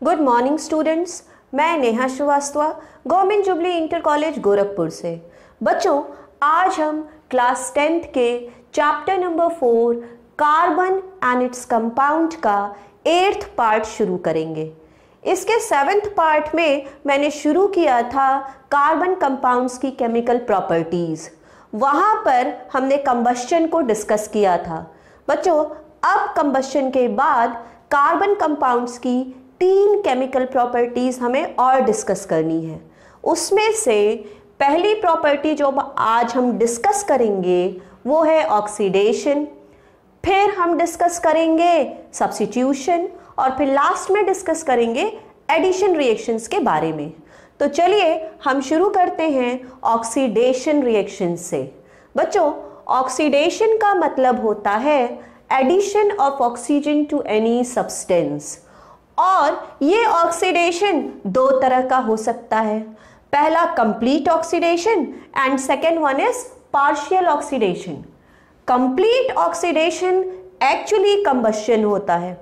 Good morning students, मैं Neha Shrivastava, Government Jubilee Inter College Gorakhpur से। बच्चों, आज हम क्लास 10th के chapter number 4 carbon and its compound का 8th पार्ट शुरू करेंगे। इसके 7th पार्ट में मैंने शुरू किया था कार्बन कंपाउंड्स की केमिकल प्रॉपर्टीज़। वहाँ पर हमने कंबस्शन को डिस्कस किया था। बच्चों, अब कंबस्शन के बाद कार्बन कंपाउंड्स की 3 केमिकल प्रॉपर्टीज़ हमें और डिस्कस करनी है। उसमें से पहली प्रॉपर्टी जो आज हम डिस्कस करेंगे वो है ऑक्सीडेशन, फिर हम डिस्कस करेंगे सब्स्टिट्यूशन और फिर लास्ट में डिस्कस करेंगे एडिशन रिएक्शंस के बारे में। तो चलिए हम शुरू करते हैं ऑक्सीडेशन रिएक्शन से। बच्चों, ऑक्सीडेशन का मतलब होता है addition of oxygen to any substance, और ये ऑक्सीडेशन 2 तरह का हो सकता है। पहला complete oxidation and second one is partial oxidation. Complete oxidation actually combustion होता है।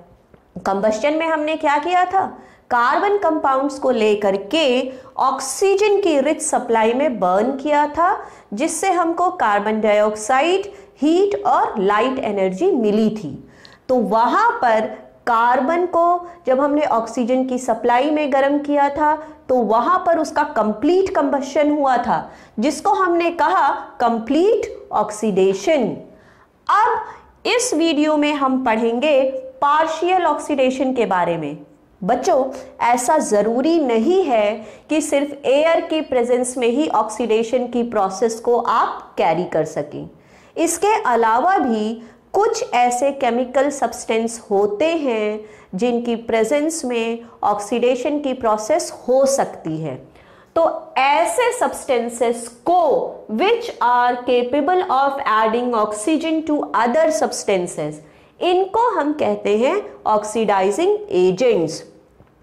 कंबस्शन में हमने क्या किया था, कार्बन कंपाउंड्स को लेकर के ऑक्सीजन की रिच सप्लाई में बर्न किया था, जिससे हमको कार्बन डाइऑक्साइड, हीट और लाइट एनर्जी मिली थी। तो वहां पर कार्बन को जब हमने ऑक्सीजन की सप्लाई में गर्म किया था तो वहां पर उसका कंप्लीट कंबशन हुआ था, जिसको हमने कहा कंप्लीट ऑक्सीडेशन। अब इस वीडियो में हम पढ़ेंगे पार्शियल ऑक्सीडेशन के बारे में। बच्चों, ऐसा ज़रूरी नहीं है कि सिर्फ एयर की प्रेजेंस में ही ऑक्सीडेशन की प्रोसेस को आप कैरी कर सकें। इसके अलावा भी कुछ ऐसे केमिकल सब्सटेंस होते हैं जिनकी प्रेजेंस में ऑक्सीडेशन की प्रोसेस हो सकती है। तो ऐसे सब्सटेंसेस को which are capable of adding oxygen to other substances, इनको हम कहते हैं ऑक्सीडाइजिंग एजेंट्स।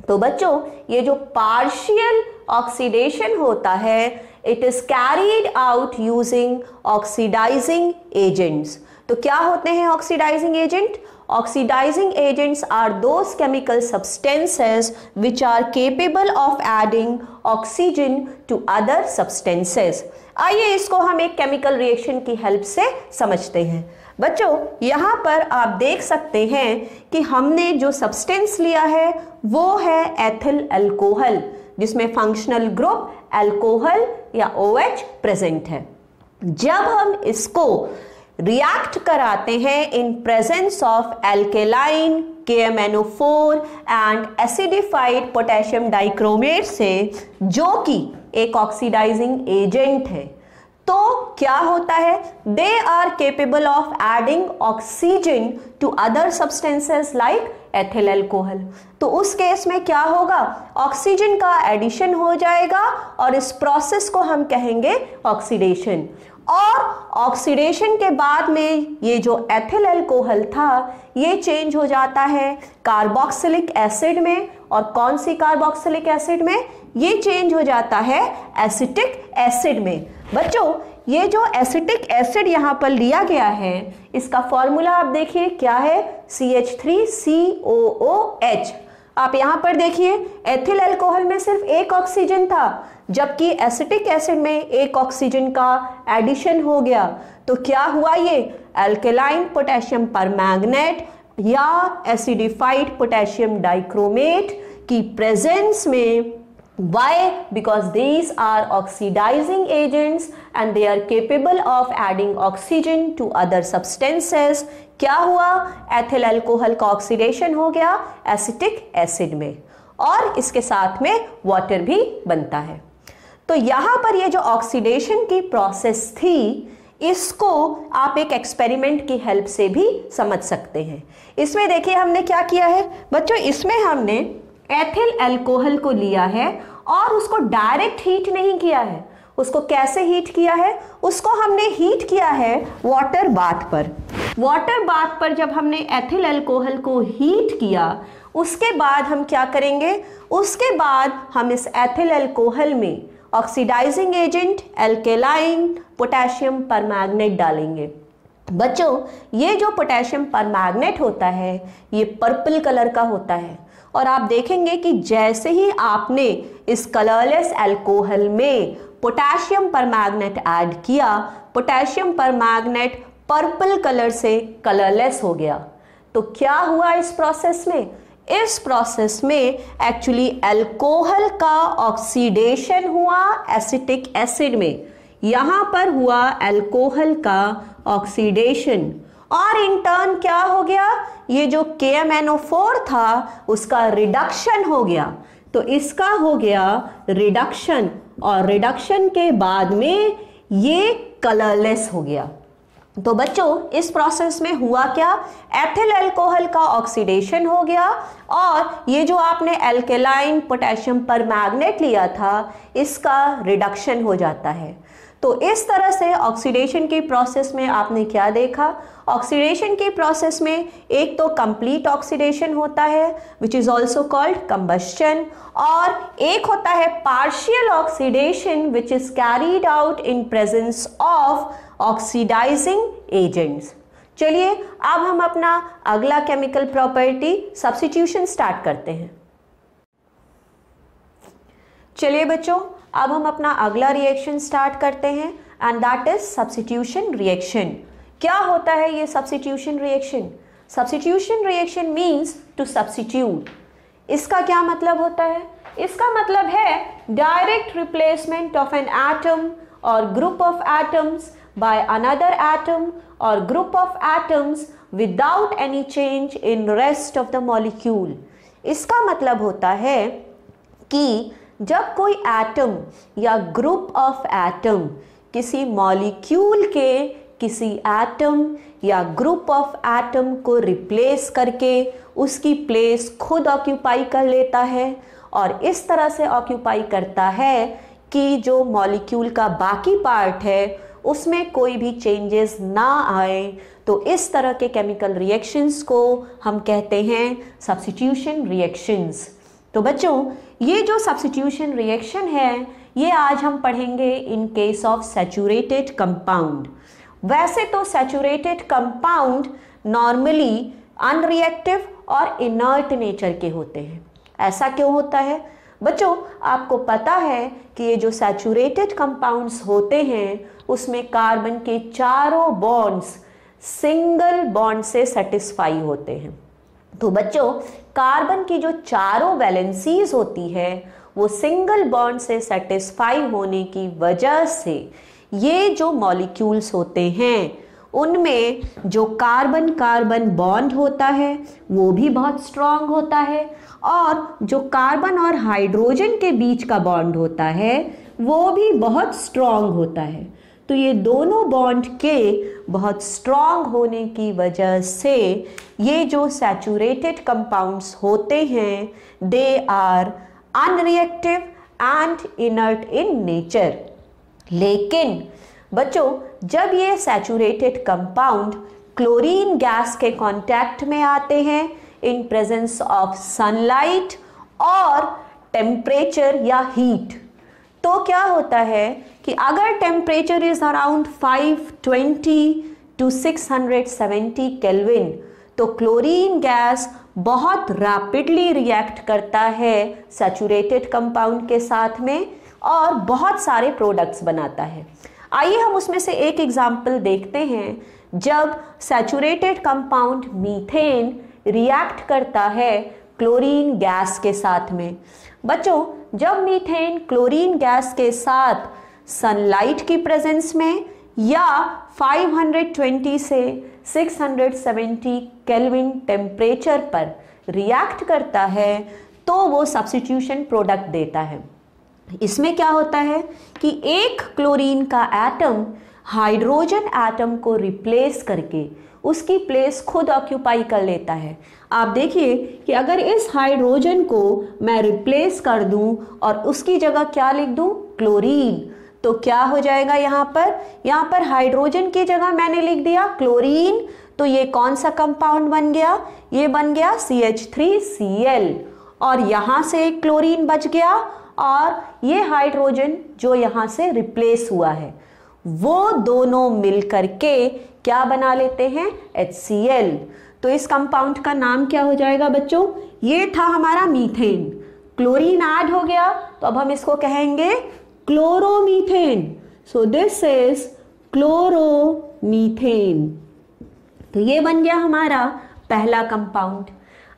तो बच्चों, ये जो पार्शियल ऑक्सीडेशन होता है, it is carried out using oxidising agents. तो क्या होते हैं oxidising agent? Oxidising agents are those chemical substances which are capable of adding oxygen to other substances. आइए इसको हम एक केमिकल रिएक्शन की हेल्प से समझते हैं। बच्चों, यहाँ पर आप देख सकते हैं कि हमने जो सब्सटेंस लिया है वो है एथिल अल्कोहल, जिसमें फंक्शनल ग्रुप अल्कोहल या OH प्रेजेंट है। जब हम इसको रिएक्ट कराते हैं in presence of alkaline KMnO4 and acidified potassium dichromate से, जो कि एक ऑक्सीडाइजिंग एजेंट है, तो क्या होता है, they are capable of adding oxygen to other substances like ethyl alcohol. तो उस केस में क्या होगा, ऑक्सीजन का एडिशन हो जाएगा और इस प्रोसेस को हम कहेंगे ऑक्सीडेशन। और ऑक्सीडेशन के बाद में ये जो एथिल अल्कोहल था ये चेंज हो जाता है कार्बोक्सिलिक एसिड में, और कौन सी कार्बोक्सिलिक एसिड में, ये चेंज हो जाता है एसिटिक एसिड में। बच्चों, ये जो एसिटिक एसिड यहाँ पर लिया गया है, इसका फॉर्मूला आप देखिए क्या है, CH3COOH। आप यहाँ पर देखिए एथिल अल्कोहल में सिर्फ एक ऑक्सीजन था, जबकि एसिटिक एसिड में एक ऑक्सीजन का एडिशन हो गया। तो क्या हुआ, ये अल्केलाइन पोटेशियम परमैंगनेट या एसिडिफाइड पोटेशियम डाइक्रोमेट की प्रेजेंस में। Why? Because these are oxidizing agents and they are capable of adding oxygen to other substances. क्या हुआ, एथिल अल्कोहल का ऑक्सीडेशन हो गया एसिटिक एसिड में, और इसके साथ में वाटर भी बनता है। तो यहाँ पर ये जो ऑक्सीडेशन की प्रोसेस थी, इसको आप एक एक्सपेरिमेंट की हेल्प से भी समझ सकते हैं। इसमें देखिए हमने क्या किया है बच्चों, इसमें हमने एथिल अल्कोहल को लिया है और उसको डायरेक्ट हीट नहीं किया है। उसको कैसे हीट किया है, उसको हमने हीट किया है वाटर बाथ पर। वाटर बाथ पर जब हमने एथिल अल्कोहल को हीट किया, उसके बाद हम क्या करेंगे, उसके बाद हम इस एथिल अल्कोहल में oxidising agent alkaline potassium permanganate डालेंगे। बच्चों, ये जो पोटेशियम परमैंगनेट होता है ये पर्पल कलर का होता है, और आप देखेंगे कि जैसे ही आपने इस कलरलेस अल्कोहल में पोटेशियम परमैंगनेट ऐड किया, पोटेशियम परमैंगनेट पर्पल कलर से कलरलेस हो गया। तो क्या हुआ इस प्रोसेस में? इस प्रोसेस में एक्चुअली अल्कोहल का ऑक्सीडेशन हुआ एसिटिक एसिड में। यहां पर हुआ अल्कोहल का ऑक्सीडेशन, और इन टर्न क्या हो गया? ये जो KMnO4 था उसका रिडक्शन हो गया। तो इसका हो गया रिडक्शन, और रिडक्शन के बाद में ये कलरलेस हो गया। तो बच्चों, इस प्रोसेस में हुआ क्या? एथिल अल्कोहल का ऑक्सीडेशन हो गया, और ये जो आपने अल्केलाइन पोटेशियम परमैंगनेट लिया था इसका रिडक्शन हो जाता है। तो इस तरह से ऑक्सीडेशन की प्रोसेस में आपने क्या देखा? ऑक्सीडेशन की प्रोसेस में एक तो कंप्लीट ऑक्सीडेशन होता है which is also called combustion, और एक होता है partial oxidation which is carried out in presence of oxidising agents. चलिए अब हम अपना अगला केमिकल प्रॉपर्टी सब्स्टिट्यूशन स्टार्ट करते हैं। चलिए बच्चों, अब हम अपना अगला रिएक्शन स्टार्ट करते हैं, and that is substitution reaction. क्या होता है ये substitution reaction? Substitution reaction means to substitute. इसका क्या मतलब होता है? इसका मतलब है direct replacement of an atom और group of atoms by another atom or group of atoms without any change in rest of the molecule। इसका मतलब होता है कि जब कोई एटम या ग्रुप ऑफ एटम किसी मॉलिक्यूल के किसी एटम या ग्रुप ऑफ एटम को रिप्लेस करके उसकी प्लेस खुद ऑक्यूपाई कर लेता है, और इस तरह से ऑक्यूपाई करता है कि जो मॉलिक्यूल का बाकी पार्ट है उसमें कोई भी चेंजेस ना आए, तो इस तरह के केमिकल रिएक्शंस को हम कहते हैं सब्स्टिट्यूशन रिएक्शंस। तो बच्चों, ये जो सब्स्टिट्यूशन रिएक्शन है ये आज हम पढ़ेंगे in case of saturated compound. वैसे तो सैचुरेटेड कंपाउंड नॉर्मली अनरिएक्टिव और इनर्ट नेचर के होते हैं। ऐसा क्यों होता है? बच्चों, आपको पता है कि ये जो सैचुरेटेड कंपाउंड्स होते हैं उसमें कार्बन के चारों बॉन्ड्स सिंगल बॉन्ड से सेटिस्फाई होते हैं। तो बच्चों, कार्बन की जो चारों वैलेंसीज होती है वो सिंगल बॉन्ड से सेटिस्फाई होने की वजह से ये जो मॉलिक्यूल्स होते हैं उनमें जो कार्बन कार्बन बॉन्ड होता है वो भी बहुत स्ट्रांग होता है, और जो कार्बन और हाइड्रोजन के बीच का बॉन्ड होता है वो भी बहुत स्ट्रांग होता है। तो ये दोनों बॉन्ड के बहुत स्ट्रांग होने की वजह से ये जो सैचुरेटेड कंपाउंड्स होते हैं they are unreactive and inert in nature. लेकिन बच्चों, जब ये सैचुरेटेड कंपाउंड क्लोरीन गैस के कांटेक्ट में आते हैं इन प्रेजेंस ऑफ सनलाइट और टेम्परेचर या हीट, तो क्या होता है कि अगर temperature is around 520 to 670 Kelvin, तो क्लोरीन गैस बहुत रैपिडली रिएक्ट करता है सैचुरेटेड कंपाउंड के साथ में और बहुत सारे प्रोडक्ट्स बनाता है। आइए हम उसमें से एक एग्जाम्पल देखते हैं। जब सैचुरेटेड कंपाउंड मीथेन रिएक्ट करता है क्लोरीन गैस के साथ में। बच्चों, जब मीथेन क्लोरीन गैस के साथ सनलाइट की प्रेजेंस में या 520 से 670 केल्विन टेम्परेचर पर रिएक्ट करता है तो वो सब्स्टिट्यूशन प्रोडक्ट देता है। इसमें क्या होता है कि एक क्लोरीन का एटम हाइड्रोजन एटम को रिप्लेस करके उसकी प्लेस खुद ऑक्यूपाई कर लेता है। आप देखिए कि अगर इस हाइड्रोजन को मैं रिप्लेस कर दूं और उसकी जगह क्या लिख दूं, क्लोरीन, तो क्या हो जाएगा यहाँ पर हाइड्रोजन की जगह मैंने लिख दिया क्लोरीन, तो ये कौन सा कंपाउंड बन गया, ये बन गया CH3Cl, और यहाँ से एक क्लोरीन बच गया और ये हाइड्रोजन जो यहाँ से रिप्लेस हुआ है वो दोनों मिल करके क्या बना लेते हैं, HCl। तो इस कंपाउंड का नाम क्या हो जाएगा बच्चों, ये था हमारा मीथेन। क्लोरीन ऐड हो गया तो अब हम इसको कहेंगे chloromethane. So this is chloromethane. तो ये बन गया हमारा पहला कंपाउंड।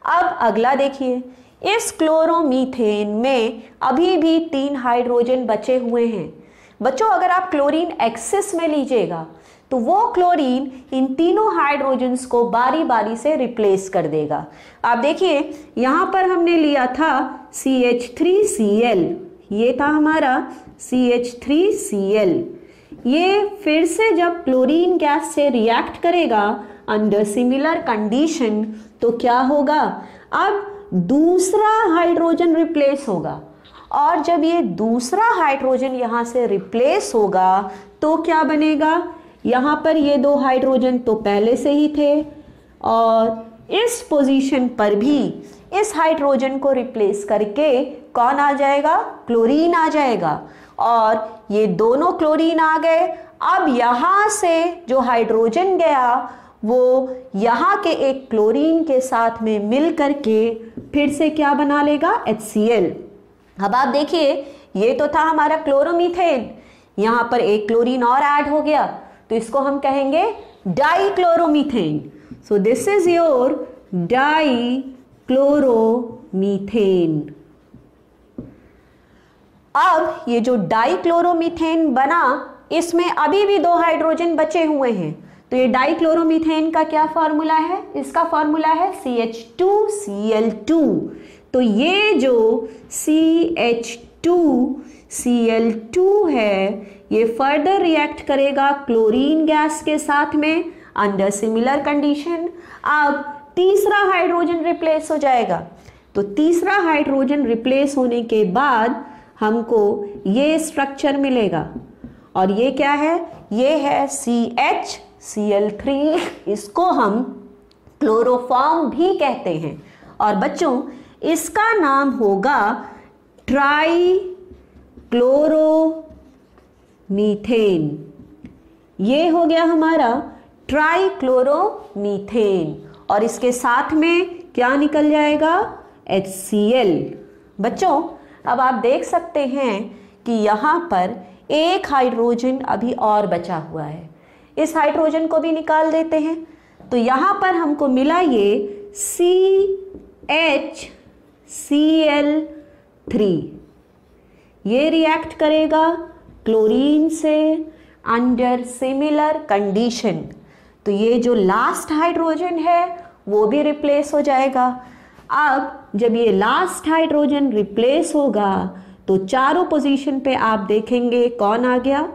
अब अगला देखिए, इस क्लोरोमीथेन में अभी भी 3 हाइड्रोजन बचे हुए हैं। बच्चों अगर आप क्लोरीन एक्सेस में लीजिएगा तो वो क्लोरीन इन तीनों हाइड्रोजन्स को बारी बारी से रिप्लेस कर देगा। आप देखिए यहाँ पर हमने लिया था CH3Cl, ये था हमारा CH3Cl। ये फिर से जब क्लोरीन गैस से रिएक्ट करेगा अंडर सिमिलर कंडीशन तो क्या होगा, अब दूसरा हाइड्रोजन रिप्लेस होगा, और जब ये दूसरा हाइड्रोजन यहाँ से रिप्लेस होगा तो क्या बनेगा, यहाँ पर ये 2 हाइड्रोजन तो पहले से ही थे और इस पोजीशन पर भी इस हाइड्रोजन को रिप्लेस करके कौन आ जाएगा, क्लोरीन आ जाएगा, और ये दोनों क्लोरीन आ गए। अब यहाँ से जो हाइड्रोजन गया वो यहाँ के एक क्लोरीन के साथ में मिल करके फिर से क्या बना लेगा, HCl। अब आप देखिए ये तो था हमारा क्लोरोमीथेन, यहाँ पर एक क्लोरीन और ऐड हो गया तो इसको हम कहेंगे dichloromethane. So this is your dichloromethane. अब ये जो डाइक्लोरोमीथेन बना इसमें अभी भी 2 हाइड्रोजन बचे हुए हैं, तो ये डाइक्लोरोमीथेन का क्या फॉर्मूला है, इसका फॉर्मूला है CH2Cl2। तो ये जो CH2Cl2 है ये फर्दर रिएक्ट करेगा क्लोरीन गैस के साथ में अंडर सिमिलर कंडीशन। अब तीसरा हाइड्रोजन रिप्लेस हो जाएगा, तो तीसरा हाइड्रोजन रिप्लेस होने के बाद हमको ये स्ट्रक्चर मिलेगा, और ये क्या है, ये है CHCl3, इसको हम क्लोरोफॉर्म भी कहते हैं, और बच्चों इसका नाम होगा ट्राइक्लोरोमीथेन। ये हो गया हमारा ट्राइक्लोरोमीथेन, और इसके साथ में क्या निकल जाएगा, HCl। बच्चों अब आप देख सकते हैं कि यहाँ पर एक हाइड्रोजन अभी और बचा हुआ है, इस हाइड्रोजन को भी निकाल देते हैं। तो यहाँ पर हमको मिला ये CHCl3, ये रिएक्ट करेगा क्लोरीन से अंडर सिमिलर कंडीशन, तो ये जो लास्ट हाइड्रोजन है वो भी रिप्लेस हो जाएगा। अब जब ये लास्ट हाइड्रोजन रिप्लेस होगा तो चारों पोजीशन पे आप देखेंगे कौन आ गया,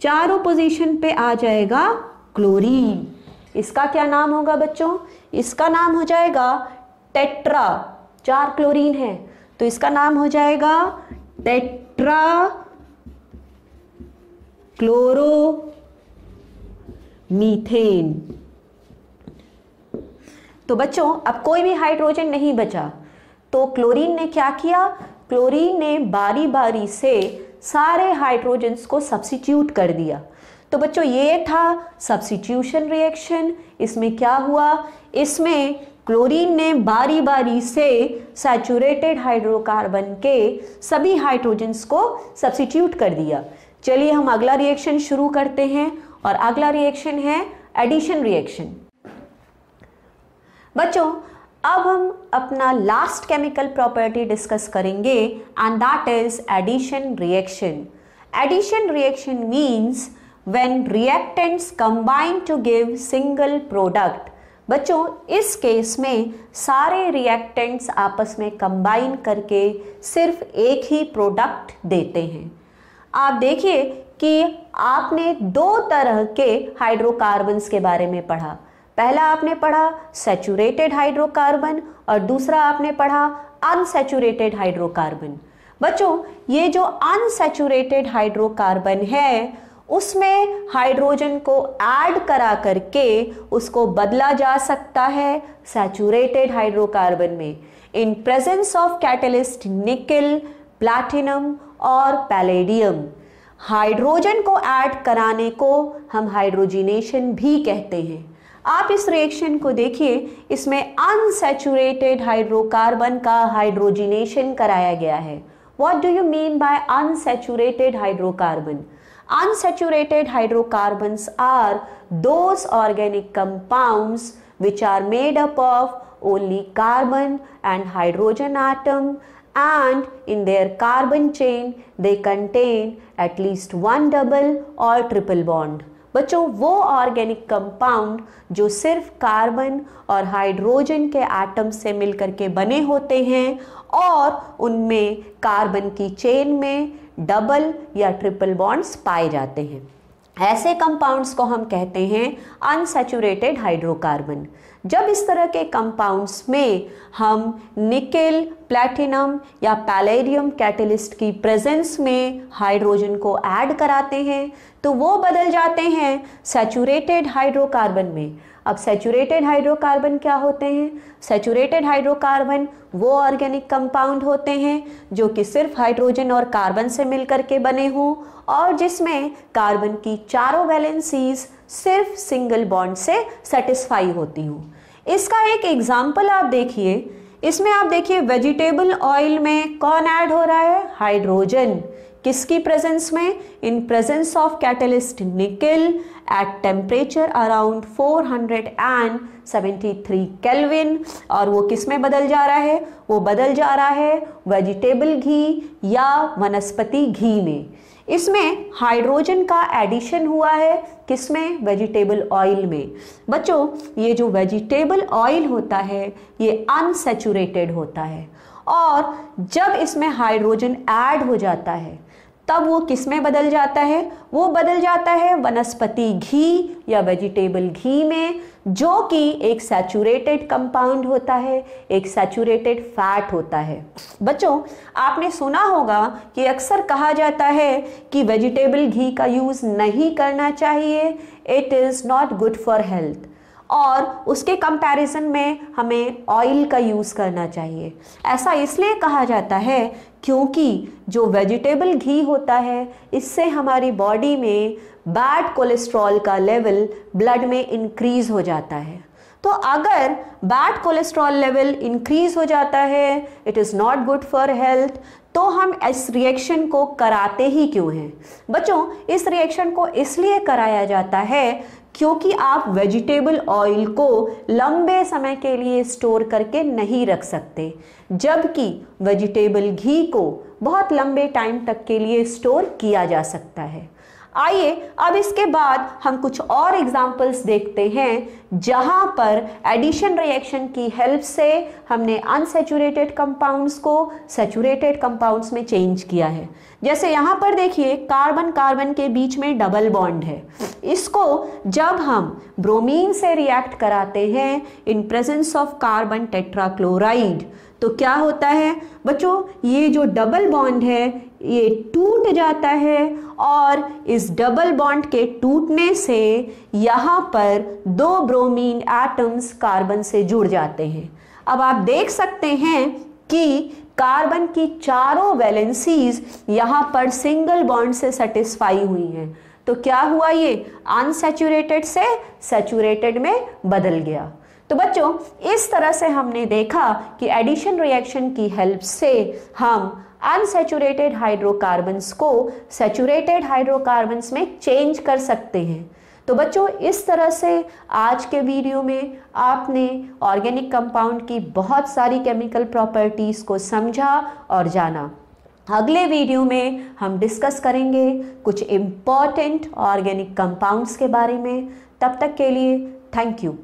चारों पोजीशन पे आ जाएगा क्लोरीन। इसका क्या नाम होगा बच्चों, इसका नाम हो जाएगा टेट्रा, 4 क्लोरीन है तो इसका नाम हो जाएगा टेट्रा क्लोरोमीथेन। तो बच्चों अब कोई भी हाइड्रोजन नहीं बचा, तो क्लोरीन ने क्या किया, क्लोरीन ने बारी बारी से सारे हाइड्रोजन्स को सब्स्टिट्यूट कर दिया। तो बच्चों ये था सब्स्टिट्यूशन रिएक्शन। इसमें क्या हुआ, इसमें क्लोरीन ने बारी बारी से सैचुरेटेड हाइड्रोकार्बन के सभी हाइड्रोजन्स को सब्स्टिट्यूट कर दिया। चलिए हम अगला रिएक्शन शुरू करते हैं, और अगला रिएक्शन है एडिशन रिएक्शन। बच्चों अब हम अपना लास्ट केमिकल प्रॉपर्टी डिस्कस करेंगे, and that is addition reaction. Addition reaction means when reactants combine to give single product. बच्चों इस केस में सारे रिएक्टेंट्स आपस में कंबाइन करके सिर्फ एक ही प्रोडक्ट देते हैं। आप देखिए कि आपने 2 तरह के हाइड्रोकार्बन्स के बारे में पढ़ा। पहला आपने पढ़ा सैचुरेटेड हाइड्रोकार्बन और दूसरा आपने पढ़ा अनसैचुरेटेड हाइड्रोकार्बन। बच्चों ये जो अनसैचुरेटेड हाइड्रोकार्बन है उसमें हाइड्रोजन को ऐड करा करके उसको बदला जा सकता है सैचुरेटेड हाइड्रोकार्बन में इन प्रेजेंस ऑफ कैटलिस्ट निकल, प्लैटिनम और पैलेडियम। हाइड्रोजन को ऐड कराने को हम हाइड्रोजिनेशन भी कहते हैं। आप इस रिएक्शन को देखिए, इसमें अनसैचुरेटेड हाइड्रोकार्बन का हाइड्रोजिनेशन कराया गया है। What do you mean by unsaturated hydrocarbon? Unsaturated hydrocarbons are those organic compounds which are made up of only carbon and hydrogen atom, and in their carbon chain they contain at least one double or triple bond। बच्चों, वो organic compound जो सिर्फ carbon और hydrogen के atom से मिलकर के बने होते हैं और उनमें कार्बन की चेन में डबल या ट्रिपल बॉन्ड्स पाए जाते हैं, ऐसे कंपाउंड्स को हम कहते हैं अनसैचुरेटेड हाइड्रोकार्बन। जब इस तरह के कंपाउंड्स में हम निकेल, प्लैटिनम या पैलेडियम कैटलिस्ट की प्रेजेंस में हाइड्रोजन को ऐड कराते हैं तो वो बदल जाते हैं सैचुरेटेड हाइड्रोकार्बन में। अब सैचुरेटेड हाइड्रोकार्बन क्या होते हैं? सैचुरेटेड हाइड्रोकार्बन वो ऑर्गेनिक कंपाउंड होते हैं जो कि सिर्फ हाइड्रोजन और कार्बन से मिलकर के बने हों और जिसमें कार्बन की चारों वैलेंसीज सिर्फ सिंगल बॉन्ड से सेटिस्फाई होती हूँ। इसका एक एग्जाम्पल आप देखिए, इसमें आप देखिए वेजिटेबल ऑयल में कौन ऐड हो रहा है? हाइड्रोजन। किसकी प्रेजेंस में? इन presence of catalyst nickel at temperature around 473 kelvin. और वो किस में बदल जा रहा है? वो बदल जा रहा है वेजिटेबल घी या वनस्पति घी में। इसमें हाइड्रोजन का एडिशन हुआ है, किसमें? वेजिटेबल ऑयल में। बच्चों, ये जो वेजिटेबल ऑयल होता है ये अनसैचुरेटेड होता है और जब इसमें हाइड्रोजन ऐड हो जाता है तब वो किस में बदल जाता है? वो बदल जाता है वनस्पति घी या वेजिटेबल घी में, जो कि एक सैचुरेटेड कंपाउंड होता है, एक सैचुरेटेड फैट होता है। बच्चों, आपने सुना होगा कि अक्सर कहा जाता है कि वेजिटेबल घी का यूज़ नहीं करना चाहिए, it is not good for health, और उसके कंपैरिजन में हमें ऑयल का यूज़ करना चाहिए। ऐसा इसलिए कहा जाता है क्योंकि जो वेजिटेबल घी होता है इससे हमारी बॉडी में बैड कोलेस्ट्रॉल का लेवल ब्लड में इंक्रीज हो जाता है। तो अगर बैड कोलेस्ट्रॉल लेवल इंक्रीज हो जाता है, it is not good for health, तो हम इस रिएक्शन को कराते ही क्यों हैं? बच्चों, इस रिएक्शन को इसलिए कराया जाता है क्योंकि आप वेजिटेबल ऑयल को लंबे समय के लिए स्टोर करके नहीं रख सकते, जबकि वेजिटेबल घी को बहुत लंबे टाइम तक के लिए स्टोर किया जा सकता है। आइए अब इसके बाद हम कुछ और एग्जाम्पल्स देखते हैं जहां पर एडिशन रिएक्शन की हेल्प से हमने अनसैचुरेटेड कंपाउंड्स को सैचुरेटेड कंपाउंड्स में चेंज किया है। जैसे यहाँ पर देखिए, कार्बन कार्बन के बीच में डबल बॉन्ड है, इसको जब हम ब्रोमीन से रिएक्ट कराते हैं in presence of carbon tetrachloride तो क्या होता है? बच्चों, ये जो डबल बॉन्ड है ये टूट जाता है और इस डबल बॉन्ड के टूटने से यहाँ पर दो ब्रोमीन एटम्स कार्बन से जुड़ जाते हैं। अब आप देख सकते हैं कि कार्बन की चारों वैलेंसीज यहाँ पर सिंगल बॉन्ड से सेटिस्फाई हुई हैं। तो क्या हुआ? ये अनसैचुरेटेड से सैचुरेटेड में बदल गया। तो बच्चों, इस तरह से हमने देखा कि एडिशन रिएक्शन की हेल्प से हम अनसैचुरेटेड हाइड्रोकार्बन्स को सैचुरेटेड हाइड्रोकार्बन्स में चेंज कर सकते हैं। तो बच्चों, इस तरह से आज के वीडियो में आपने ऑर्गेनिक कंपाउंड की बहुत सारी केमिकल प्रॉपर्टीज़ को समझा और जाना। अगले वीडियो में हम डिस्कस करेंगे कुछ इम्पॉर्टेंट ऑर्गेनिक कंपाउंड्स के बारे में। तब तक के लिए थैंक यू।